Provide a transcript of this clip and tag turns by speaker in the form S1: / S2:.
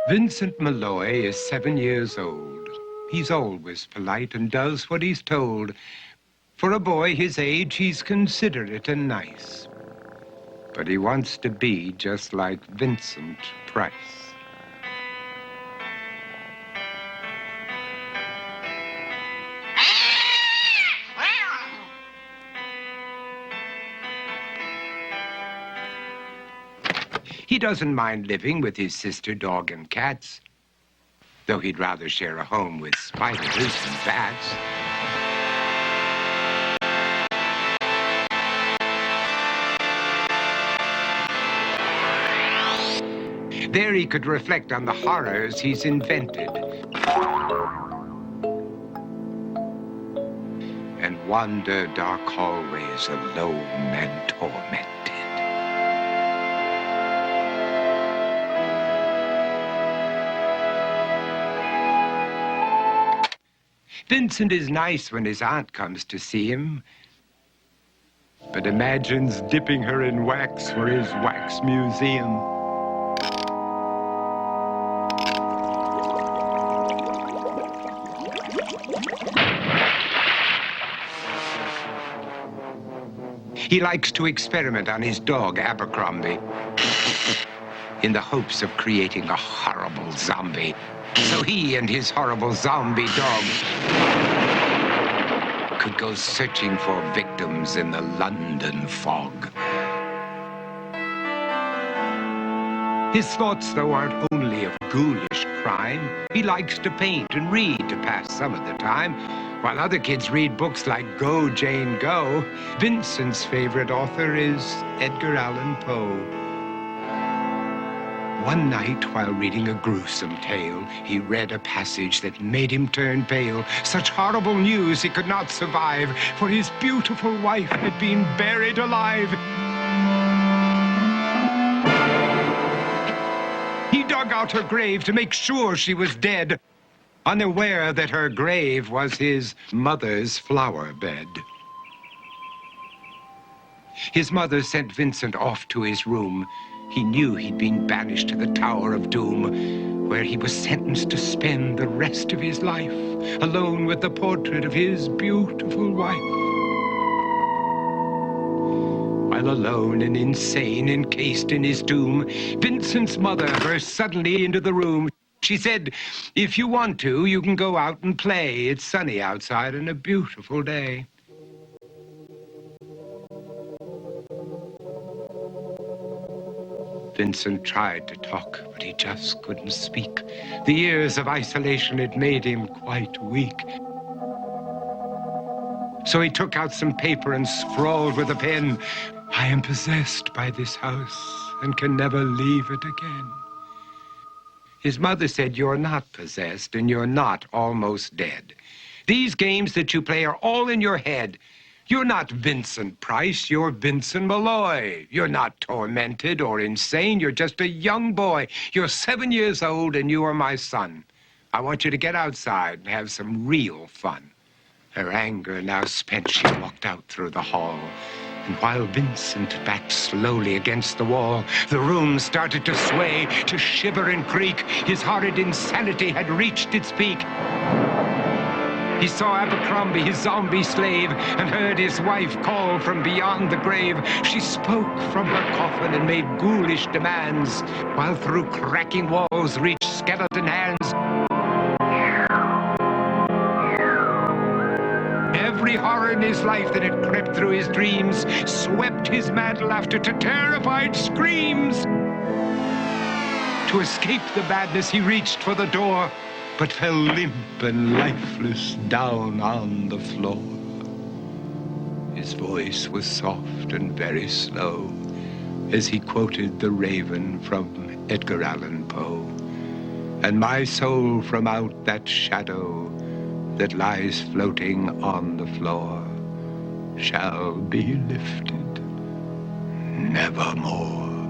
S1: Vincent Malloy is 7 years old. He's always polite and does what he's told. For a boy his age, he's considerate and nice. But he wants to be just like Vincent Price. He doesn't mind living with his sister, dog, and cats, though he'd rather share a home with spiders and bats. There he could reflect on the horrors he's invented and wander dark hallways alone and tormented. Vincent is nice when his aunt comes to see him, but imagines dipping her in wax for his wax museum. He likes to experiment on his dog, Abercrombie, in the hopes of creating a horrible zombie. So he and his horrible zombie dog could go searching for victims in the London fog. His thoughts, though, aren't only of ghoulish crime. He likes to paint and read to pass some of the time. While other kids read books like Go, Jane, Go, Vincent's favorite author is Edgar Allan Poe. One night, while reading a gruesome tale, he read a passage that made him turn pale. Such horrible news he could not survive, for his beautiful wife had been buried alive. He dug out her grave to make sure she was dead, unaware that her grave was his mother's flower bed. His mother sent Vincent off to his room. He knew he'd been banished to the Tower of Doom, where he was sentenced to spend the rest of his life alone with the portrait of his beautiful wife. While alone and insane, encased in his tomb, Vincent's mother burst suddenly into the room. She said, "If you want to, you can go out and play. It's sunny outside and a beautiful day." Vincent tried to talk, but he just couldn't speak. The years of isolation had made him quite weak. So he took out some paper and scrawled with a pen, "I am possessed by this house and can never leave it again." His mother said, "You're not possessed and you're not almost dead. These games that you play are all in your head. You're not Vincent Price, you're Vincent Malloy. You're not tormented or insane, you're just a young boy. You're 7 years old and you are my son. I want you to get outside and have some real fun." Her anger now spent, she walked out through the hall. And while Vincent backed slowly against the wall, the room started to sway, to shiver and creak. His horrid insanity had reached its peak. He saw Abercrombie, his zombie slave, and heard his wife call from beyond the grave. She spoke from her coffin and made ghoulish demands, while through cracking walls reached skeleton hands. Every horror in his life that had crept through his dreams swept his mad laughter to terrified screams. To escape the madness, he reached for the door, but fell limp and lifeless down on the floor. His voice was soft and very slow as he quoted The Raven from Edgar Allan Poe. "And my soul from out that shadow that lies floating on the floor shall be lifted nevermore."